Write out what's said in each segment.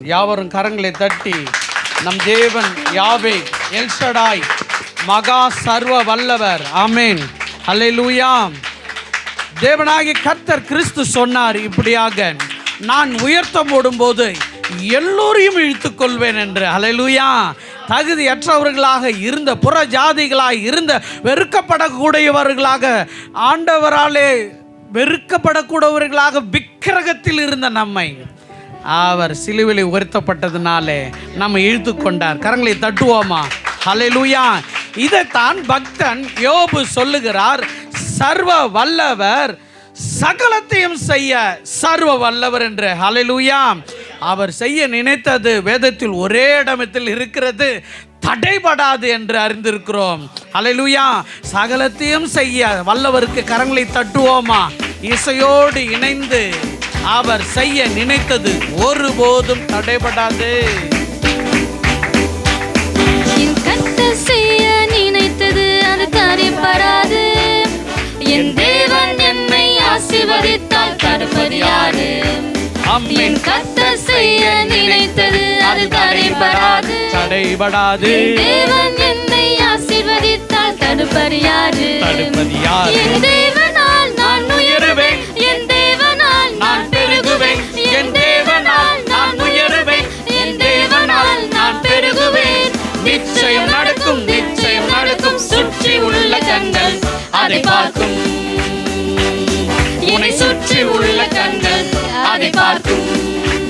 யாவரும் கரங்களை தட்டி நம் தேவன் யாவே எல்ஷடாய் மகா சர்வ வல்லவர் ஆமென் அல்லேலூயா. தேவனாகிய கர்த்தர் கிறிஸ்து சொன்னார் இப்படியாக, நான் உயர்த்தம் போடும்போது எல்லோரையும் இழுத்துக்கொள்வேன் என்று. அல்லேலூயா. தகுதியற்றவர்களாக இருந்த புற ஜாதிகளாக இருந்த வெறுக்கப்படக்கூடியவர்களாக, ஆண்டவராலே வெறுக்கப்படக்கூடியவர்களாக விக்கிரகத்தில் இருந்த நம்மை அவர் சிலுவையில் உயர்த்தப்பட்டதுனாலே நம்ம இழுத்து கொண்டார். கரங்களை தட்டுவோமா? ஹல்லேலூயா. இதைத்தான் பக்தன் யோபு சொல்லுகிறார், சர்வ வல்லவர் சகலத்தையும் செய்ய சர்வ வல்லவர் என்று. ஹல்லேலூயா. அவர் செய்ய நினைத்தது வேதத்தில் ஒரே இடத்தில் இருக்கிறது, தடைபடாது என்று அறிந்திருக்கிறோம். ஹல்லேலூயா. சகலத்தையும் செய்ய வல்லவருக்கு கரங்களை தட்டுவோமா? இசையோடு இணைந்து அவர் செய்ய நினைத்தது ஒருபோதும் தடைபடாது. என் கர்த்தர் செய்ய நினைத்தது அது தடைபடாது. என் தேவன் என்னை ஆசீர்வதித்தால் தடுப்பது யாரு? என் கர்த்தர் செய்ய நினைத்தது அது தடைபடாது. என் தேவன் என்னை ஆசீர்வதித்தால் தடுப்பது யாரு? என் தேவனால் நான் உயருவேன், என் தேவனால் நான் பெருகுவேன், என் தேவனால் நான் உயருவேன், என் தேவனால் நான் பெருகுவேன். நிச்சயம் நடக்கும், நிச்சயம் நடக்கும். சுற்றி உள்ள கண்கள் அதை பார்க்கும், உன்னை சுற்றி உள்ள கண்கள் அதை பார்க்கும்.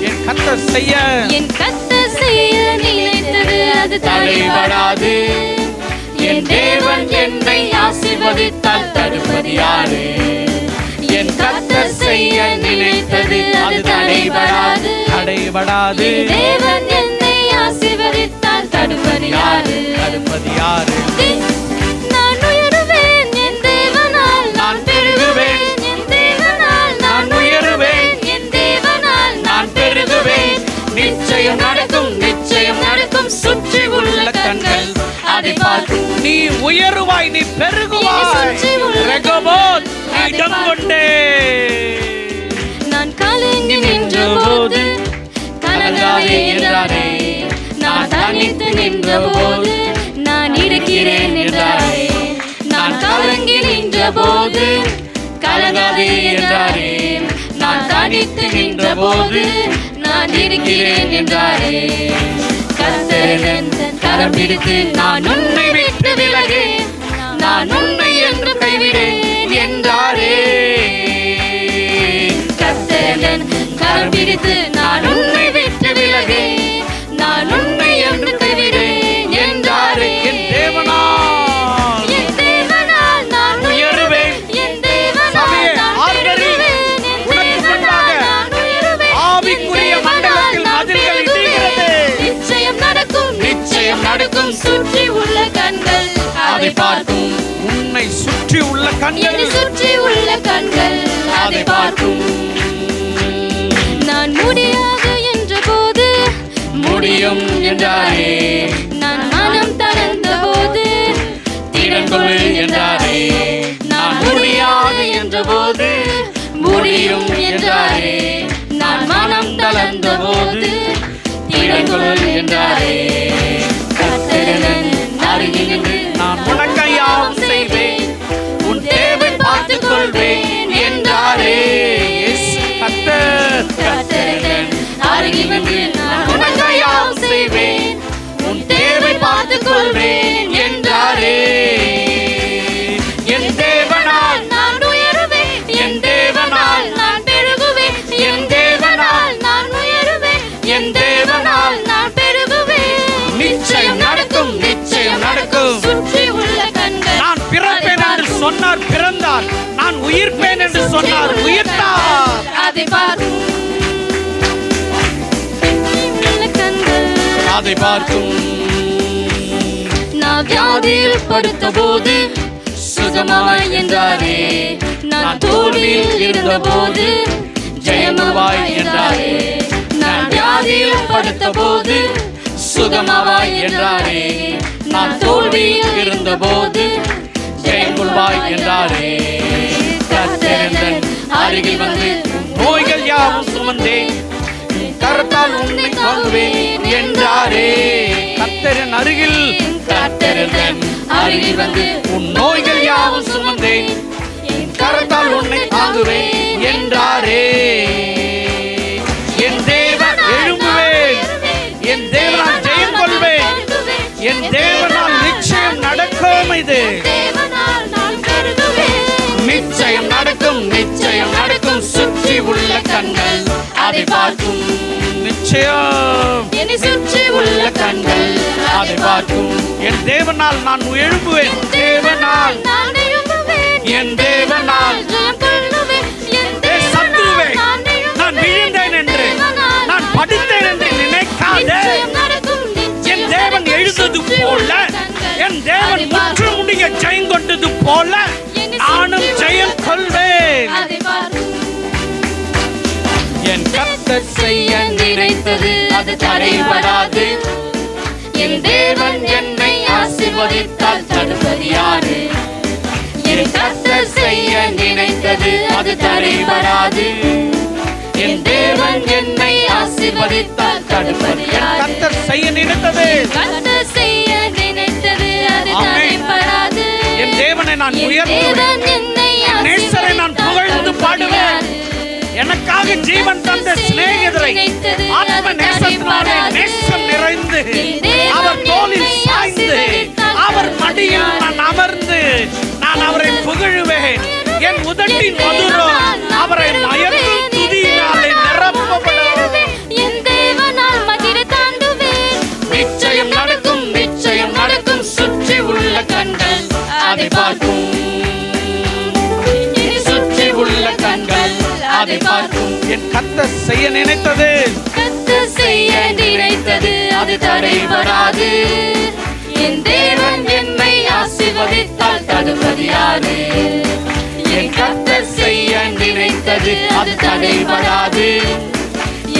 என் கர்த்தர் செய்ய நினைத்தது அது தடைபடாது. என் தேவன் என்னை ஆசீர்வதித்தால் தடுப்பது யாரு? என் கர்த்தர் செய்ய நினைத்தது அது தடைபடாது. என் தேவன் என்னை ஆசீர்வதித்தால் தடுப்பது யாரு? நான் உயருவேன், என் தேவனால் நான் பெருகுவேன், என் தேவனால் நான் உயருவேன், என் தேவனால் நான் பெருகுவேன். நிச்சயம் நடக்கும், நிச்சயம் நடக்கும். சுற்றி உள்ள கண்கள் அதை பார்க்கும். நீ உயருவாய், நீ பெருகுவாய். ரெகோபோத் இடம் கொண்டே நான் கலங்கி நின்ற போது கலங்காதே என்றாரே. நான் தனித்து நின்ற போது நான் இருக்கிறேன் என்றாரே. நான் கலங்கி நின்ற போது கலங்காதே என்றாரே. நான் தனித்து நின்ற போது நான் இருக்கிறேன் என்றாரே. கர்த்தர் கரம் பிடித்து நான் உன்னை விட்டு விலகேன், நான் உன்னை என்று கைவிடேன் என்றாரே. கர்த்தர் கரம் பிடித்து நான் உன்னை விட்டு விலகேன், நான் உன்னை என்று கைவிடேன் என்றாரே. என் தேவனால், என் தேவனால் நான் உயருவேன், என் தேவனால் நான் பெருகுவேன், என் தேவனால் நான் உயருவேன். ஆவிக்குரிய மண்டலத்தில் மதில்கள் இடிகிறது. நிச்சயம் நடக்கும், நிச்சயம் நடக்கும். சுற்றி உள்ள கண்கள் அதை பார்க்கும், உன்னை சுற்றி உள்ள கண்கள், என்னை சுற்றி உள்ள கண்கள் அதை பார்க்கும். நான் முடியாது என்ற போது முடியும் என்றாரே. நான் மனம் தளர்ந்த போது திடன் கொள் என்றாரே. நான் முடியாது என்ற போது முடியும் என்றாரே. நான் மனம் தளர்ந்த போது திடன் கொள் என்றாரே. கர்த்தர் அருகில் நின்று நான் உனக்கு யாவும் செய்வேன், உன் தேவை பார்த்துக் கொள்வேன் என்றாரே. கர்த்தர் அருகில் நின்று நான் உனக்கு யாவும் செய்வேன், உன் தேவை பார்த்துக் கொள்வேன் என்றாரே. என் தேவனால் நான் உயருவேன், என் தேவனால் நான் பெருகுவேன், என் தேவனால் நான் உயருவேன், என் தேவனால் நான் பெருகுவேன். நிச்சயம் நடக்கும், நிச்சயம் நடக்கும். சுற்றி உள்ள கண்கள் நான் பிறப்பேன் என்று சொன்னார், பிறந்தார். நான் உயிர்ப்பேன் என்று சொன்னார், உயிர்த்தார். அதை பார்க்கும், அதை பார்க்கும். நான் வியாதியில் படுத்த போது சுகமாய் என்றாரே. நான் தோல்வியில் இருந்த போது ஜெயமாவாய் என்றாரே. நான் வியாதியில் படுத்த போது சுகமாவாய் என்றாரே. நான் தோல்வியில் இருந்த போது ஜெயங்கொள்வாய் என்றாரே. கர்த்தர் அருகில் வந்து நோய்கள் யாவும் சுமந்தே கர்த்தர் கரத்தால் உன்னை தாங்குவேன் என்றாரே. கர்த்தரின் அருகில் அருகில் வந்து உன் நோய்கள் யாவும் சுமந்தேன், என் கரத்தால் உன்னை தாங்குவேன் என்றாரே. என் தேவன் எழும்புவேன், என் தேவனால் ஜெயம் கொள்வேன், என் தேவனால் நிச்சயம் நடக்கும். இது நிச்சயம் நடக்கும், நிச்சயம் நடக்கும். சுற்றி உள்ள கண்கள் அதை பார்க்கும். நிச்சயம் என்னை சுற்றி உள்ள கண்கள் அதை பார்க்கும். என் தேவனால் நான் எழும்புவேன், தேவனால் நான் எழும்புவேன், என் தேவனால் ஜெயம் கொள்ளுவேன், என் சத்துருவே தேவனால் நான் விழுந்தேன் என்று நான் படித்தேன் என்று நினைக்காதே. நிச்சயம் நடக்கும், என் தேவன் எழுந்தது போல, என் தேவன் முற்று முடிய ஜெயம் கொண்டது போல நானும் ஜெயம் கொள்வேன். அதை பார்க்கும். என் கர்த்தர் செய்ய நினைத்தது அது தடைபடாது. என் தேவன் என்னை ஆசீர்வதித்தால் தடுப்பது யாரு? என் கர்த்தர் செய்ய நினைத்தது அது தடைபடாது. என் தேவன் என்னை ஆசீர்வதித்தால் தடுப்பது யாரு? கர்த்தர் செய்ய நினைத்தது, கர்த்தர் செய்ய நினைத்தது அது ஆமென். தடைபடாது. என் தேவனை நான் என் உயர்த்துவேன், தேவன் என்னை என் நேசரை நான் ஆசீர்வதித்தால் புகழ்ந்து தடுப்பது பாடுவேன். யாரு? எனக்காக ஜீவன் தந்த சிநேகிதரை ஆத்ம நேசத்தினாலே நேசம் நிறைந்து அவர் தோளில் சாய்ந்து அவர் மடியில் நான் அமர்ந்து நான் அவரை புகழுவேன். என் உதட்டின் மதுரம் அவரை மயக்கும் துதியினாலே நிரப்பப்படும். என் தேவனால் மகிழ தாண்டுவேன். நிச்சயம் நடக்கும், நிச்சயம் நடக்கும். சுற்றி உள்ள கண்கள் அதை பார்க்கும், சுற்றி உள்ள கண்கள் அதை பார்க்கும். என் கர்த்தர் செய்ய நினைத்தது, கர்த்தர் செய்ய நினைத்தது அது தடைபடாது. என் தேவன் என்னை ஆசீர்வதித்தால் தடுப்பது யாரு? என் கர்த்தர் செய்ய நினைத்தது அது தடைபடாது.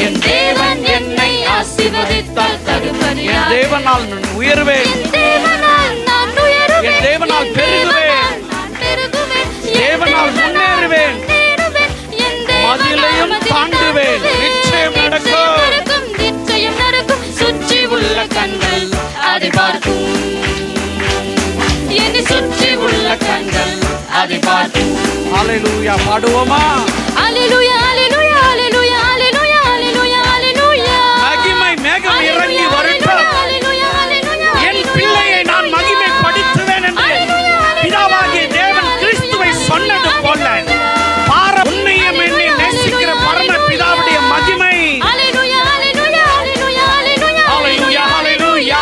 என் தேவன் என்னை ஆசீர்வதித்தால் தடுப்பது என் யாரு? தேவனால் நான் உயர்வேன், என் தேவனால் நான் உயருவேன், என் தேவனால் பெருகுவேன், நான் பெருகுவேன், தேவனால் முன்னேறுவேன், தேடுவேன், என் தேவனால் மதிலையும் தாண்டுவேன். நிச்சயம் நடக்கும், நிச்சயம் நடக்கும். சுற்றி உள்ள கண்கள் அதை பார்க்கும். என்னை சுற்றி உள்ள கண்கள் அதை பார்க்கும். ஹல்லேலூயா. பாடுவோமா? அல்லேலூயா, அல்லேலூயா, அல்லேலூயா, அல்லேலூயா, அல்லேலூயா, அல்லேலூயா. மகிமை மேகம் இறங்கி வரட்டும். அல்லேலூயா, அல்லேலூயா, என் பிள்ளையை நான் மகிமைப்படுத்துவேன் என்று பிதாவாகிய தேவன் கிறிஸ்துவை சொன்னது போல பார உன்னையும் என்னை நேசிக்கிற பரம பிதாவுடைய மகிமை. அல்லேலூயா, அல்லேலூயா, அல்லேலூயா, அல்லேலூயா, ஹல்லேலூயா, ஹல்லேலூயா.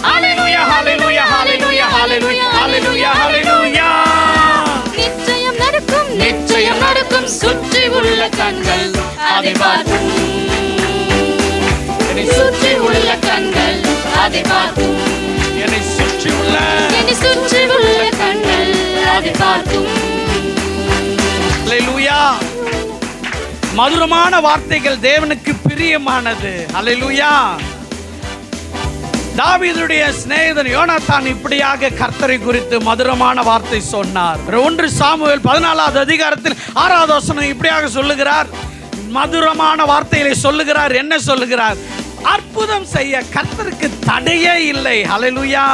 ஹல்லேலூயா, ஹல்லேலூயா, ஹல்லேலூயா, ஹல்லேலூயா, ஹல்லேலூயா, ஹல்லேலூயா. நிச்சயம் நடக்கும், நிச்சயம் நடக்கும். சுற்றி உள்ள கண்கள் அதை பார்க்கும், என்னை சுற்றி உள்ள கண்கள் அதை பார்க்கும். என்னை சுற்றி உள்ள என்னை சுற்றி உள்ள கண்கள் அதை பார்க்கும். ஹல்லேலூயா. மதுரமான வார்த்தைகள் தேவனுக்கு பிரியமானது. ஹல்லேலூயா. தாவீதுடைய சிநேகிதன் யோனாத்தான் இப்படியாக கர்த்தரை குறித்து மதுரமான வார்த்தை சொன்னார். 1 சாமுவேல் 14வது அதிகாரத்தில் 6வது வசனம் இப்படியாக சொல்லுகிறார். மதுரமான வார்த்தைகளை சொல்லுகிறார். என்ன சொல்லுகிறார்? அற்புதம் செய்ய கர்த்தருக்கு தடையே இல்லை. ஹல்லேலூயா.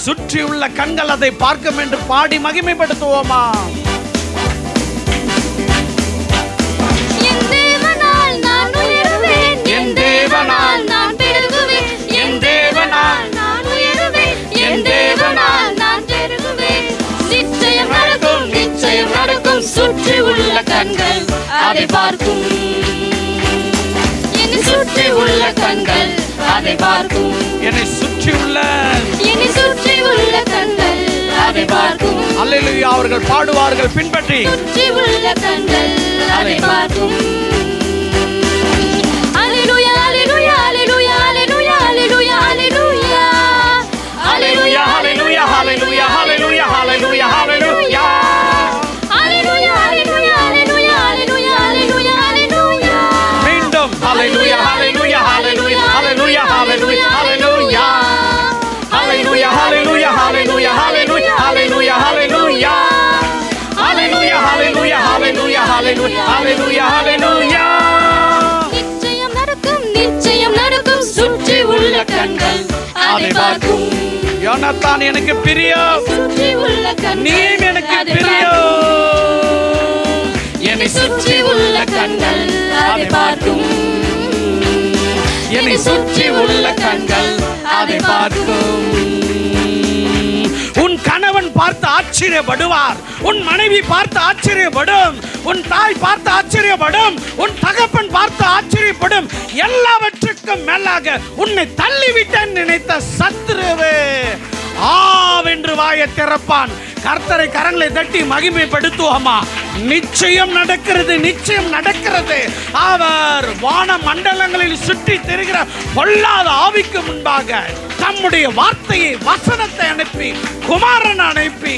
சுற்றி உள்ள கண்கள் அதை பார்க்கும் என்று பாடி மகிமைப்படுத்துவோமா? என் தேவனால் நான் உயருவேன், என் தேவனால் நான் பெருகுவேன், என் தேவனால் நான் உயருவேன், என் தேவனால் நான் பெருகுவேன். நிச்சயம் நடக்கும், நிச்சயம் நடக்கும். சுற்றி உள்ள கண்கள் அதை பார்க்கும். என்னை சுற்றி உள்ள கண்கள் அதை பார்க்கும். என்னை சுற்றி உள்ள என்னை சுற்றி உள்ள கண்கள் அதை பார்க்கும். அல்லேலூயா. அவர்கள் பாடுவார்கள் பின்பற்றி. சுற்றி உள்ள கண்கள் அதை பார்க்கும். அல்லேலூயா, அல்லேலூயா, அல்லேலூயா, அல்லேலூயா, அல்லேலூயா, அல்லேலூயா. அல்லேலூயா, அல்லேலூயா, அல்லேலூயா, அல்லேலூயா, அல்லேலூயா, அல்லேலூயா. அல்லேலூயா, அல்லேலூயா, அல்லேலூயா, அல்லேலூயா, அல்லேலூயா, அல்லேலூயா. மீண்டும் அல்லேலூயா, அல்லேலூயா, அல்லேலூயா, அல்லேலூயா, அல்லேலூயா, அல்லேலூயா. அல்லேலூயா, அல்லேலூயா, அல்லேலூயா, அல்லேலூயா, அல்லேலூயா, அல்லேலூயா. அல்லேலூயா, அல்லேலூயா, அல்லேலூயா, அல்லேலூயா, அல்லேலூயா, அல்லேலூயா. நிச்சயம் நடக்கும், யோனத்தான் எனக்கு பிரியம், சுற்றி உள்ள நீயும் எனக்கு பிரியம். என்னை சுற்றி உள்ள கண்கள் அதை பார்க்கும், என்னை சுற்றி உள்ள கண்கள் அதை பார்க்கும். உன் கணவன் பார்த்து ஆச்சரியப்படுவார், உன் மனைவி பார்த்து ஆச்சரியப்படும், உன் தாய் பார்த்து ஆச்சரியப்படும், உன் தகப்பன் பார்த்து ஆச்சரியப்படும். எல்லாவற்றுக்கும் மேலாக உன்னை தள்ளிவிட்டேன் நினைத்த சத்துருவே ஆவென்று வாயை திறப்பான். கர்த்தரை கரங்களை தட்டி மகிமைப்படுத்துவோமா? நிச்சயம் நடக்கிறது, நிச்சயம் நடக்கிறது. அவர் வான மண்டலங்களில் சுற்றி திரிகிற பொல்லாத ஆவிக்கு முன்பாக தம்முடைய வார்த்தையை, வசனத்தை அனுப்பி, குமாரன் அனுப்பி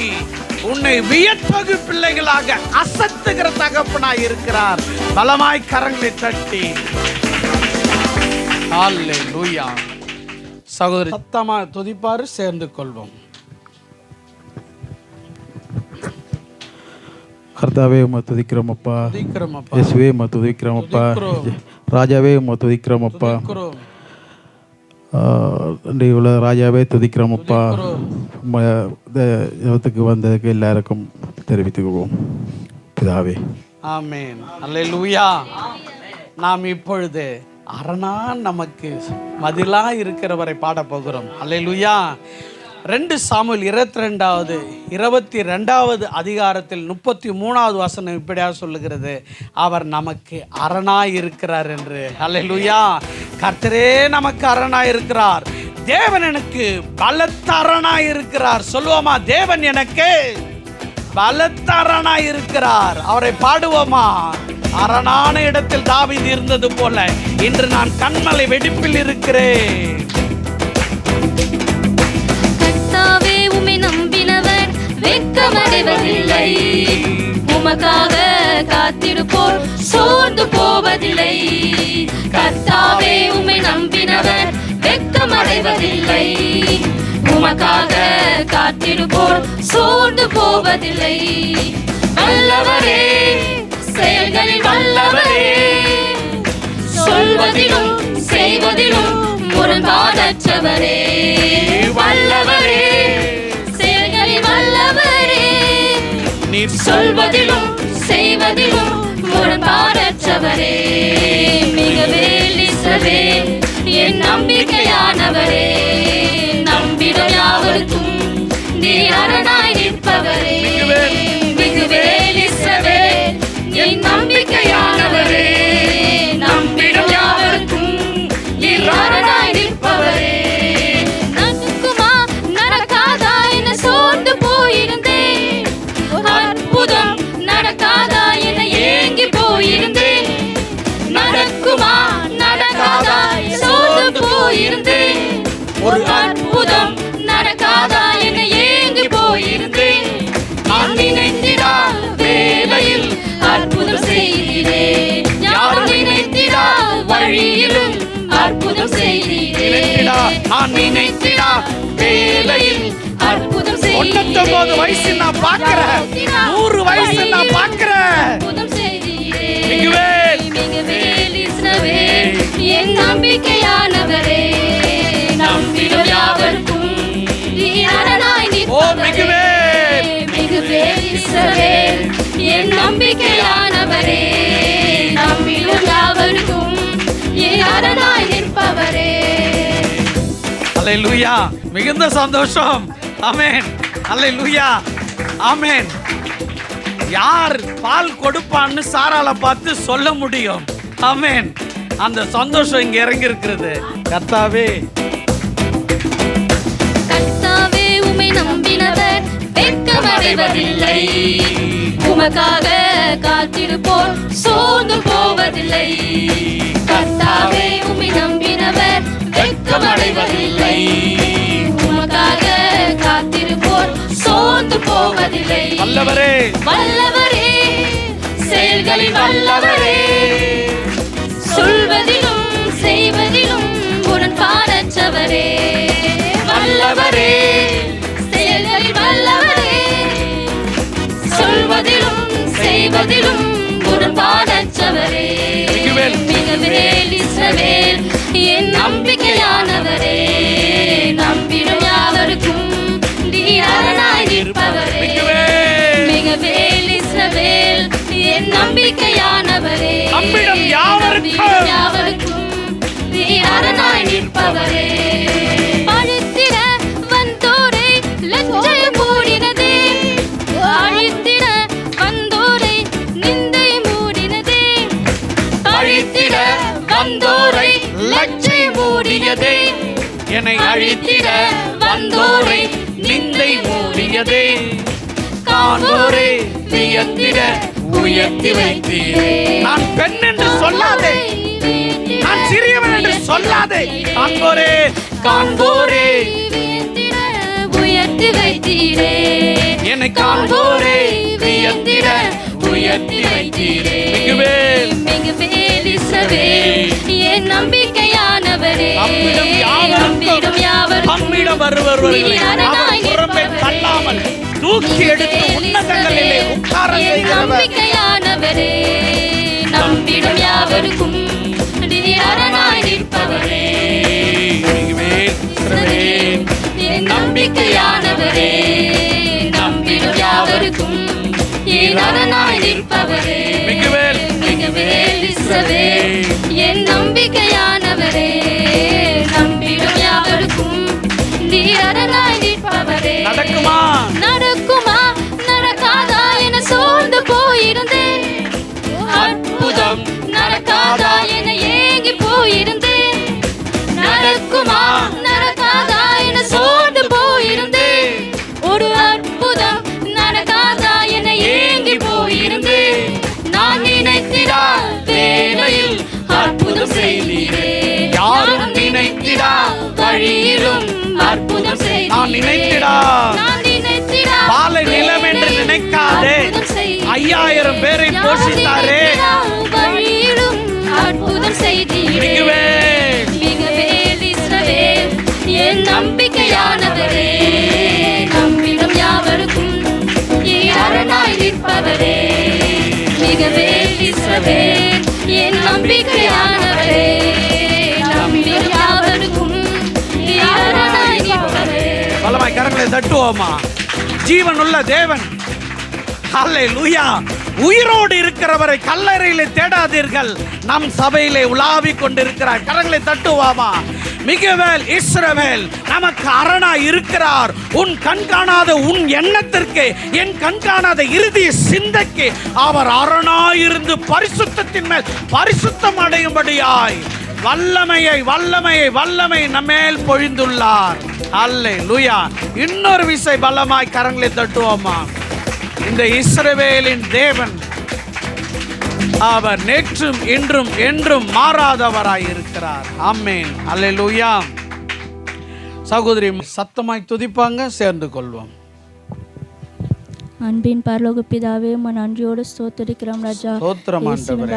உன்னை வியத்தகு பிள்ளைகளாக அசத்துகிற தகப்பனாய் இருக்கிறார். பலமாய் கரங்களை தட்டி அல்லேலூயா. சகோதரி சத்தமா துதிப்பாரு, சேர்ந்து கொள்வோம். கர்த்தாவே உம்மை துதிக்கிறோமப்பா, இயேசுவே உம்மை துதிக்கிறோமப்பா, ராஜாவே உம்மை துதிக்கிறோமப்பா, உள்ள ராஜாவே துதிக்கிறோமப்பா. ஜெபத்துக்கு வந்ததுக்கு எல்லாருக்கும் தெரிவித்துக்குவோம் பிதாவே. ஆமென். அல்லேலூயா. நாம் இப்பொழுது அரணா நமக்கு மதிலா இருக்கிறவரை பாட போகிறோம். அல்லேலூயா. 2 சாமுவேல் 22 அதிகாரத்தில் 33வது வசனம் இப்படியாக சொல்லுகிறது, அவர் நமக்கு அரணாய் இருக்கிறார் என்று. அல்லேலூயா. கர்த்தரே நமக்கு அரணாய் இருக்கிறார். தேவன் எனக்கு பலத்த அரணாய் இருக்கிறார். சொல்லுவோமா? தேவன் எனக்கு பலத்த அரணாய் இருக்கிறார். அவரை பாடுவோமா? அரணான இடத்தில் தாவீது இருந்தது போல இன்று நான் கண்மலை வெடிப்பில் இருக்கிறேன். கர்த்தாவே உம்மை நம்பினவர் வெட்கமடைவதில்லை, உமக்காக காத்திருப்போர் சோர்ந்து போவதில்லை. கர்த்தாவே உம்மை நம்பினவர் வெட்கமடைவதில்லை, உமக்காக காத்திருப்போர் சோர்ந்து போவதில்லை. வல்லவரே, செயல்களில் வல்லவரே, சொல்வதிலும் செய்வதிலும் முரண்பாடற்றவரே. வல்லவரே, செயல்களில் வல்லவரே, நீர் சொல்வதிலும் செய்வதிலும் முரண்பாடற்றவரே. மிகவேல் இஸ்ரவேல் என் நம்பிக்கையானவரே, நம்பிடும் யாவருக்கும் நீர் அரணாய் நிற்பவரே. மிகவேல் இஸ்ரவேல் என் நம்பிக்கையானவரே, நம்பிடும் யாவருக்கும் நீர் அரணாய் நிற்பவரே. நடக்குமா நடக்காதா என சோர்ந்து போயிருந்தேன், அற்புதம் நடக்காதா என ஏங்கி போயிருந்தேன். நடக்குமா நடக்காதா சோர்ந்து போயிருந்தேன், ஒரு அற்புதம் நடக்காதா என ஏங்கி போயிருந்தேன். நான் நினைத்திடா வேளையில் அற்புதம் செய்தீரே, யாரும் நினைத்திடா வழியிலும் அற்புதம் செய்தீரே. நான் நினைத்திடா வேளையில் அற்புதம் 99 வயசு நான் பார்க்கிறேன், 100 வயசு நான் பார்க்கிறேன். அற்புதம் செய்தீரே. மிகவேல், மிகவேல் இஸ்ரவேல் என் நம்பிக்கையானவரே, நம்பிடும் யாவருக்கும் நீர் அரணாய் நிற்பவரே. மிகவேல், மிகவேல் இஸ்ரவேல் என் நம்பிக்கையானவரே, நம்பிடும் யாவருக்கும் நீர் அரணாய் நிற்பவரே. அல்லேலூயா. மிகுந்த சந்தோஷம். ஆமென். அல்லேலூயா. ஆமென். யார் பால் கொடுப்பான்னு சாராளை பார்த்து சொல்ல முடியும்? ஆமென். அந்த சந்தோஷம் இங்க இறங்கி இருக்கிறது. கர்த்தாவே, கர்த்தாவே உம்மை நம்பினவர் வெட்கமடைவதில்லை, உமக்காக காத்திருப்போர் சோர்ந்து போவதில்லை. கர்த்தாவே உம்மை நம்பினவர் வெட்கமடைவதில்லை, உமக்காக காத்திருப்போர் சோர்ந்து போவதில்லை. வல்லவரே, வல்லவரே, செயல்களில் வல்லவரே, சொல்வதிலும் செய்வதிலும் முரண்பாடற்றவரே. வல்லவரே, செயல்களில் வல்லவரே, சொல்வதிலும் செய்வதிலும் முரண்பாடற்றவரே. மிகவேல் இஸ்ரவேல் என் நம்பிக்கையானவரே, நம்பிடும் யாவருக்கும் நீர் அரணாய் நிற்பவரே. மிகவேல் இஸ்ரவேல் என் நம்பிக்கையானவரே. நம்மிடம் யாவருக்கும் நீர் அரணாய் நிற்பவரே. அழித்திட வந்தோரை லஞ்சை மூடினதே. அழித்திட வந்தோரை நிந்தை மூடினதே. அழித்திட வந்தோரை லஞ்சை மூடியதே. என்னை அழித்திட வந்தோரை நிந்தை மூடியதே. காண்போரே வியந்திட உயர்த்தி வைத்தீரே. நான் பெண் என்று சொல்லாதே, நான் சிறியவன் என்று சொல்லாதே. காண்போரே காண்போரே உயர்த்தி வைத்தீரே. என்னை காண்போரே வியந்திட உயர்த்தி வைத்தீரே. மிகவேல் இஸ்ரவேல் என் நம்பிக்கையானவரே. நம்மிடம் வருபவர்களை அவர் புறம்பே தள்ளாமல் தூக்கி எடுத்து உன்னதங்களிலே உட்கார செய்கிறவர். நம்பிக்கையானவரே. நம்பிடும் யாவருக்கும் நீர் அரணாய் நிற்பவரே. என் நம்பிக்கையானவரே. நம்பிடும் யாவருக்கும் நீர் அரணாய் நிற்பவரே. மிகவேல் இஸ்ரவேல் என் நம்பிக்கையானவரே. நம்பிடும் யாவருக்கும் நீர் அரணாய் நிற்பவரே. நடக்குமா நடக்காதா என சோர்ந்து போயிருந்தேன். அற்புதம் நடக்காதா என ஏங்கி போயிருந்தேன். நடக்குமா நடக்காதா என சோர்ந்து போயிருந்தேன். ஒரு அற்புதம் நடக்காதா என ஏங்கி போயிருந்தேன். நான் நினைத்திடா வேளையில் அற்புதம் செய்தீரே. யாரும் நினைத்திடா வழியிலும் அற்புதம் செய்தீரே. நான் நினைத்திடா பாலை நிலம் என்று நினைக்காதே. 5000 பேரை போஷித்தாரே. வழியிலும் அற்புதம் செய்தீரே. மிகவேல் இஸ்ரவேல் என் நம்பிக்கையானவரே. நம்பிடும் யாவருக்கும் நீர் அரணாய் நிற்பவரே. மிகவேல் இஸ்ரவேல் என் நம்பிக்கையானவரே. நம்பிடும் யாவருக்கும் நீர் அரணாய் நிற்பவரே. பலமாய் கரங்களை தட்டுவோமா? ஜீவனுள்ள தேவன், ஹல்லேலூயா. உயிரோடு இருக்கிறவரை கல்லறையிலே தேடாதீர்கள், நம் சபையிலே உலாவிக் கொண்டிருக்கிறார். கரங்களை தட்டுவாமா? மிகவேல் இஸ்ரவேல் நமக்கு அரணாய் இருக்கிறார். உன் கண்காணாத உன் எண்ணத்திற்கு, என் கண்காணாத இறுதிய சிந்தைக்கு அவர் அரணாயிருந்து பரிசுத்தத்தின் மேல் பரிசுத்தம் அடையும்படியாய் வல்லமையை நம்மேல் பொழிந்துள்ளார். அல்லேலூயா. இன்னொரு விசை பலமாய் கரங்களை தட்டுவோமா? இந்த இஸ்ரவேலின் தேவன் அவர் நேற்றும் இன்றும் என்றும் மாறாதவராய் இருக்கிறார். ஆமென். அல்லேலூயா. சகோதரி சத்தமாய் துதிப்பாங்க, சேர்ந்து கொள்வோம். அன்பின் பரலோக பிதாவே, நன்றியோடு ஸ்தோத்திரிக்கிறோம் ராஜா.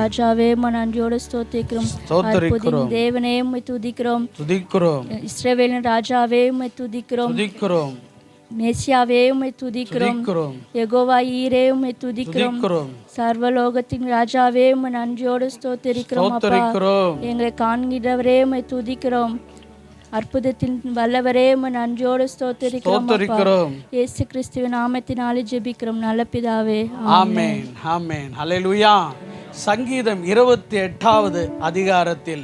ராஜாவே, நன்றியோடு ஸ்தோத்திரிக்கிறோம். அற்புதம் தேவனே, உம்மை துதிக்கிறோம். இஸ்ரவேலின் ராஜாவே, உம்மை துதிக்கிறோம். மேசியாவே, உம்மை துதிக்கிறோம். யெகோவா ஈரே, உம்மை துதிக்கிறோம். சர்வலோகத்தின் ராஜாவே, உம்மை நன்றியோடு ஸ்தோத்திரிக்கிறோம். அப்பா, எங்களை காண்கிறவரே, உம்மை துதிக்கிறோம். அற்புதத்தின் வல்லவரே, நன்றியோடு ஸ்தோத்திரிக்கிறோம். இயேசு கிறிஸ்துவின் நாமத்தினாலே ஜெபிக்கிறோம் நல்ல பிதாவே. ஆமென். ஆமென். ஹல்லேலூயா. சங்கீதம் 28வது அதிகாரத்தில்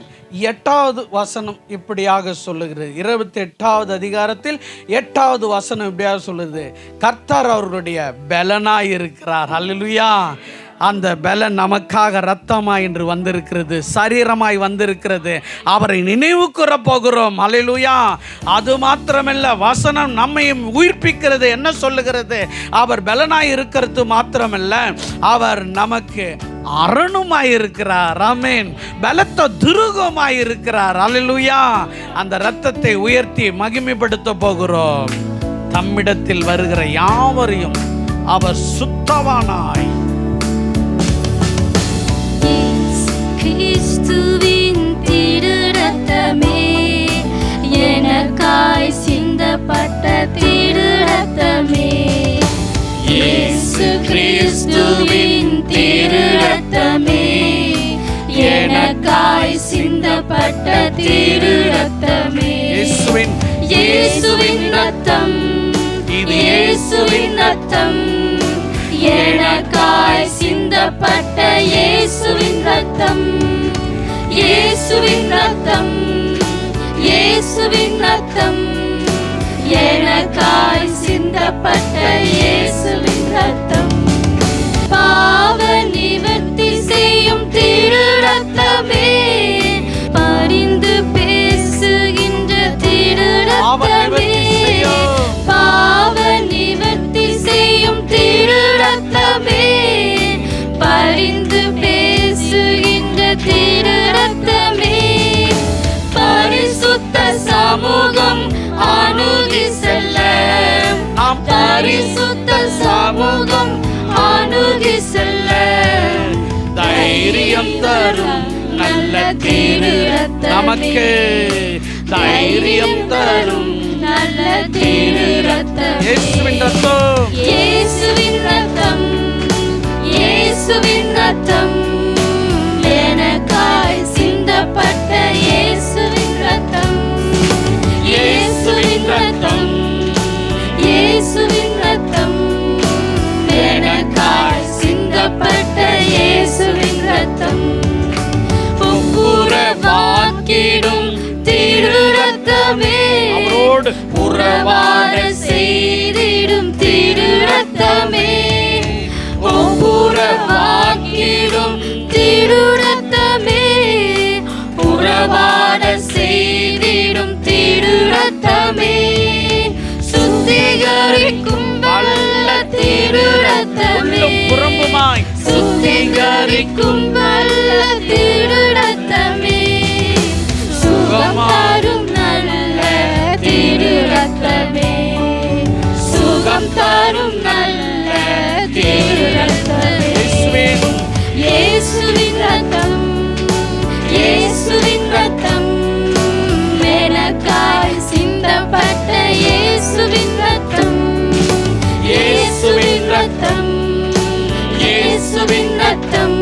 8வது வசனம் இப்படியாக சொல்லுகிறது. 28வது அதிகாரத்தில் 8வது வசனம் இப்படியாக சொல்லுது, கர்த்தர் அவர்களுடைய பலனாய் இருக்கிறார். ஹல்லேலூயா. அந்த பலன் நமக்காக இரத்தமாய் இன்று வந்திருக்கிறது, சரீரமாய் வந்திருக்கிறது. அவரை நினைவு கூற போகிறோம். ஹல்லேலூயா. அது மாத்திரமல்ல, வசனம் நம்மையும் உயிர்ப்பிக்கிறது. என்ன சொல்லுகிறது? அவர் பலனாய் இருக்கிறது மாத்திரமல்ல, அவர் நமக்கு அரணுமாய் இருக்கிறார். ஆமென். பலத்த துருகமாய் இருக்கிறார். ஹல்லேலூயா. அந்த இரத்தத்தை உயர்த்தி மகிமைப்படுத்த போகிறோம். தம்மிடத்தில் வருகிற யாவரையும் அவர் சுத்தவானாய் கிறிஸ்துவின் திரு ரத்தமே, எனக்காய் சிந்தப்பட்ட திரு ரத்தமே. இயேசு கிறிஸ்துவின் திரு ரத்தமே, எனக்காய் சிந்தப்பட்ட திரு ரத்தமே. இயேசுவின் ரத்தம், இது இயேசுவின் ரத்தம், எனக்காய் சிந்தப்பட்ட இயேசுவின் ரத்தம், இயேசுவின் ரத்தம், இயேசுவின் ரத்தம், எனக்காய் சிந்தப்பட்ட இயேசுவின் ரத்தம். பாவ நிவர்த்தி செய்யும் திரு ரத்தமே, பரிந்து பேசுகின்ற திரு ரத்தமே, பாவ நிவர்த்தி செய்யும் திரு ரத்தமே, பரிந்து பேசுகின்ற திரு ரத்தமே, பரிசுத்த சமூகம் அணுகி செல்ல, நாம் பரிசுத்த சமூகம் அணுகி செல்ல, தைரியம் தரும் நல்ல திரு ரத்தம், நமக்கு தைரியம் தரும் நல்ல திரு ரத்தம். இயேசுவின் ரத்தம், இயேசுவின் ரத்தம், இயேசுவின் ரத்தம், எனக்காய் சிந்தப்பட்ட இயேசுவின் ரத்தம், இயேசுவின் ரத்தம், இயேசுவின் ரத்தம், எனக்காய் சிந்தப்பட்ட இயேசுவின் ரத்தம். ஒப்புரவாக்கிடும் திரு ரத்தமே, அவரோடு உறவாட செய்திடும் திரு ரத்தமே, ஒப்புரவாக்கிடும் திரு ரத்தமே, உறவாட செய்திடும் திரு ரத்தமே, சுத்திகரிக்கும் வல்ல திரு ரத்தமே, புறம்புமாய் சுத்திகரிக்கும் வல்ல திரு ரத்தமே, சுகம் தரும் நல்ல திரு ரத்தமே, சுகம் தரும் நல்ல திரு ரத்தமே, இயேசுவின் ரத்தம், இயேசுவின் ரத்தம், எனக்காய் சிந்தப்பட்ட இயேசுவின் ரத்தம், இயேசுவின் ரத்தம், இயேசுவின் ரத்தம்,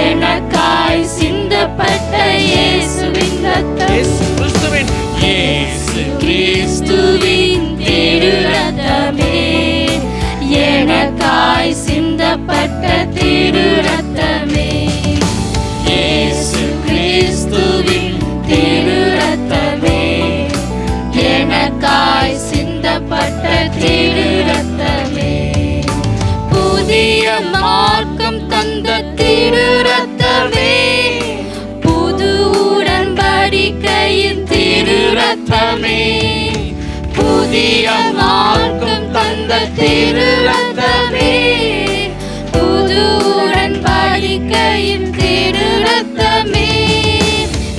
எனக்காய் சிந்தப்பட்ட இயேசுவின் ரத்தம். இயேசு கிறிஸ்துவின் திரு ரத்தமே, எனக்காய் சிந்தப்பட்ட திரு ரத்தமே, இயேசு கிறிஸ்துவின் திரு ரத்தமே, எனக்காய் சிந்தப்பட்ட திரு ரத்தமே, புதிய மார்க்கம் தந்த திரு ரத்தமே, புது உடன்படிக்கையின் திரு ரத்தமே, புதிய மார்க்கம் தந்த திரு ரத்தமே, புது உடன்படிக்கையின் திரு ரத்தமே,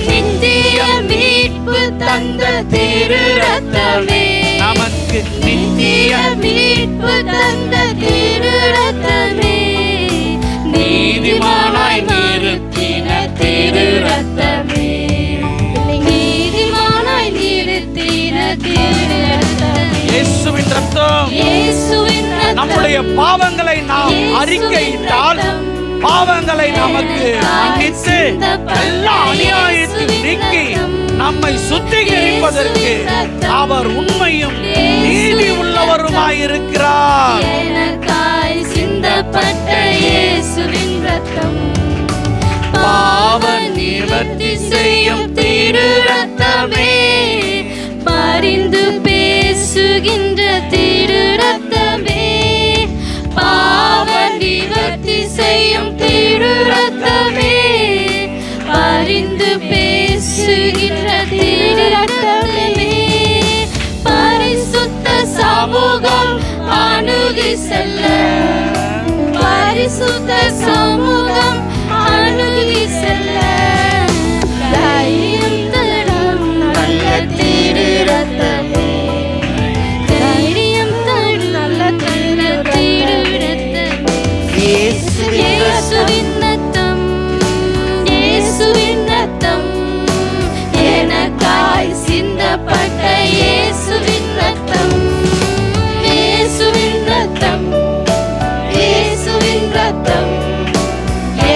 நித்திய மீட்பு தந்த திரு ரத்தமே, நமக்கு நித்திய மீட்பு தந்த திரு ரத்தமே, நீதிமானாய் நிறுத்தின திரு ரத்தமே, நீதிமானாய் நிறுத்தின திரு ரத்தமே, இயேசுவின் ரத்தம், இயேசுவின் ரத்தம், நம்முடைய பாவங்களை நாம் அறிக்கையிட்டால் பாவங்களை நமக்கு மன்னித்து எல்லா அநியாயத்தையும் நீக்கி நம்மை சுத்திகரிப்பதற்கு அவர் உண்மையும் நீதி உள்ளவருமாயிருக்கிறார். எனக்காய் சிந்தப்பட்ட இயேசுவின் ரத்தம், பாவ நிவர்த்தி செய்யும் திரு ரத்தமே, பரிந்து பேசுகின்ற திரு ரத்தமே, பாவ நிவர்த்தி செய்யும் திரு ரத்தமே, பரிந்து பேசுகின்ற திரு ரத்தமே, பரிசுத்த சமூகம் அணுகி செல்ல, பரிசுத்த சமூகம் அணுகி செல்ல, தைரியம் தரும் நல்ல திரு ரத்தமே, தைரியம் தரும் நல்ல திரு ரத்தமே, இயேசுவின் ரத்தம், இயேசுவின் ரத்தம், எனக்காய் சிந்தப்பட்ட இயேசுவின் ரத்தம், இயேசுவின் ரத்தம், இயேசுவின் ரத்தம்,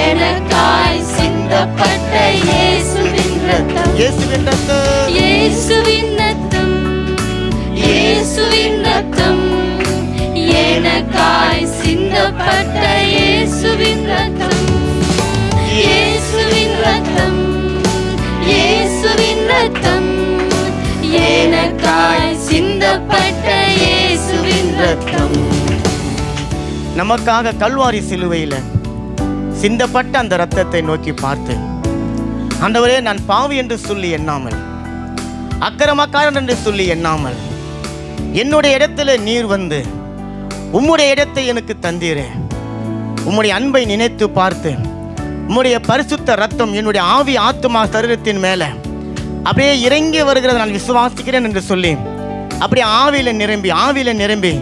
எனக்காய் சிந்தப்பட்ட இயேசுவின் ரத்தம், இயேசுவின் ரத்தம், இயேசுவின் ரத்தம், இயேசுவின் ரத்தம், நமக்காக கல்வாரி சிலுவையில் சிந்தப்பட்ட அந்த இரத்தத்தை நோக்கி பார்த்து, ஆண்டவரே, நான் பாவி என்று சொல்லி எண்ணாமல், அக்கிரமக்காரன் என்று சொல்லி எண்ணாமல், என்னுடைய இடத்துல நீர் வந்து உம்முடைய இடத்தை எனக்கு தந்தீரே. உம்முடைய அன்பை நினைத்து பார்த்து உம்முடைய பரிசுத்த ரத்தம் என்னுடைய ஆவி ஆத்துமா சரீரத்தின் மேலே அப்படியே இறங்கி வருகிறத நான் விசுவாசிக்கிறேன் என்று சொல்லி அப்படியே ஆவியில நிரம்பி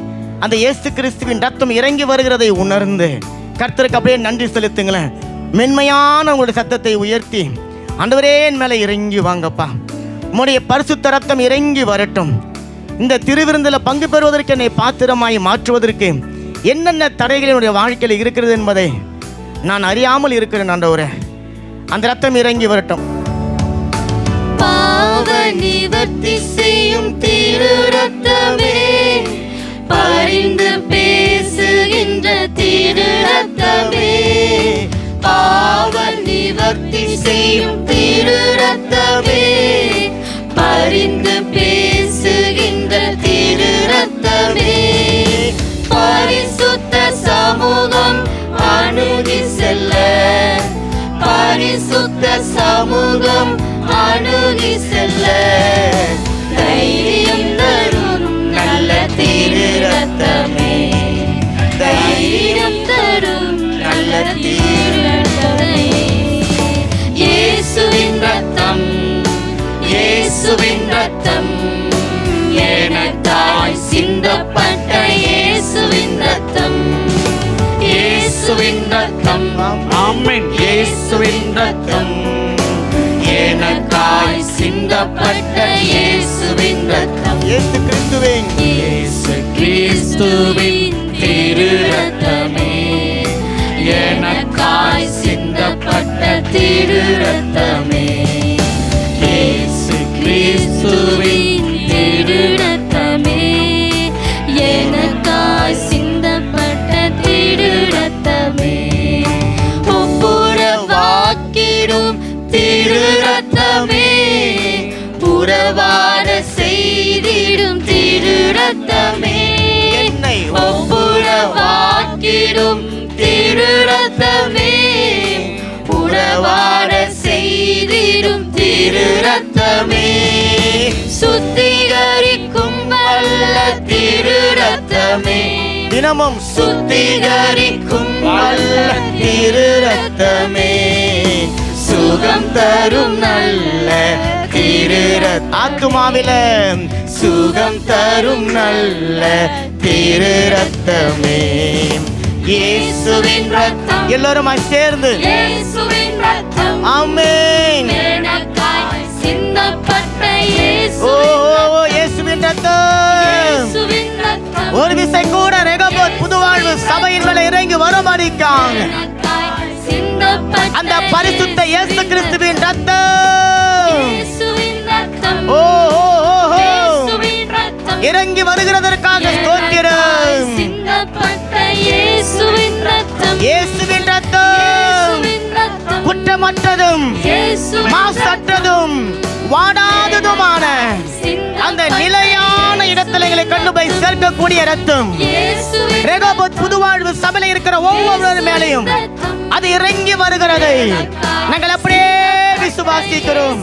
அந்த இயேசு கிறிஸ்துவின் ரத்தம் இறங்கி வருகிறதை உணர்ந்து கர்த்தருக்கு அப்படியே நன்றி செலுத்துங்களேன். மென்மையான உங்களுடைய சத்தத்தை உயர்த்தி, ஆண்டவரே, என் மேலே இறங்கி வாங்கப்பா, உம்முடைய பரிசுத்த ரத்தம் இறங்கி வரட்டும். இந்த திருவிருந்தில் பங்கு பெறுவதற்கு என்னை பாத்திரமாய் மாற்றுவதற்கு என்னென்ன தடைகள் என்னுடைய வாழ்க்கையில் இருக்கிறது என்பதை நான் அறியாமல் இருக்கிறேன். ஆண்டவரே, அந்த ரத்தம் இறங்கி வரட்டும். பாவ நிவர்த்தி செய்யும் திரு ரத்தமே, பரிந்து பேசுகின்ற திரு ரத்தமே, பாவ நிவர்த்தி செய்யும் திரு ரத்தமே, பரிந்து பேசுகின்ற திரு ரத்தமே, பரிசுத்த சமூகம் அணுகி செல்ல, பரிசுத்த சமூகம் அணுகி செல்ல தைரியம் தரும் நல்ல திரு ரத்தமே, தைரியம் தரும் நல்ல திரு ரத்தமே. இயேசுவின் ரத்தம், இயேசுவின் ரத்தம், எனக்காய் சிந்தப்பட்ட இயேசுவின் ரத்தம், இயேசுவின் ரத்தம், ஆமென். இயேசுவின் ரத்தம், எனக்காய் சிந்தப்பட்ட இயேசுவின் ரத்தம், இயேசு கிறிஸ்துவின், இயேசு கிறிஸ்துவின் திரு ரத்தமே, எனக்காய் சிந்தப்பட்ட திரு ரத்தமே, இயேசு கிறிஸ்துவின் திரு ரத்தமே, எனக்காய் சிந்தப்பட்ட திரு ரத்தமே, ஒப்புரவாக்கிடும் திரு ரத்தமே, புறவாட செய்திடும் திரு ரத்தமே, என்னை ஒப்புரவாக்கிடும் திரு ரத்தமே, புறவாட செய்திடும் திரு ரத்தமே, சுத்திகரிக்கும் வல்ல திரு ரத்தமே, தினமும் சுத்திகரிக்கும் வல்ல திரு ரத்தமே, சுகம் தரும் நல்ல திரு ரத்தம், ஆத்துமாவில சுகம் தரும் நல்ல திரு ரத்தமே, இயேசுவின் ரத்தம், எல்லோருமாய் சேர்ந்து இயேசுவின் ரத்தம், ஆமென். எனக்காய் சிந்தப்பட்ட இயேசு, ஓ இயேசுவின் ரத்தம், இயேசுவின் ரத்தம், ஒரு விசை கூட ரெகோபோத் புதுவாழ்வு சபையின் மேல இறங்கி வரும்படிக்காக எனக்காய் சிந்தப்பட்ட அந்த பரிசுத்த இயேசு கிறிஸ்துவின் ரத்தம், இயேசுவின் ரத்தம், ஓ இயேசுவின் ரத்தம், இறங்கி வருகிறதற்காக ஸ்தோத்திரம். சிந்தப்பட்ட இயேசுவின் ரத்தம், இயேசுவின் ரத்தம் இயேசுவின் ரத்தம், குற்றமற்றதும் இயேசுவின் மாசற்றதும் வாடாததுமான அந்த நிலையான இடத்துல எங்களை கொண்டு போய் சேர்க்கக்கூடிய ரத்தம் இயேசுவின் ரெகோபோத் புதுவாழ்வு சபையில இருக்கிற ஒவ்வொரு மேலையும் அது இறங்கி வருகிறது. நாங்கள் அப்படியே விசுவாசிக்கிறோம்.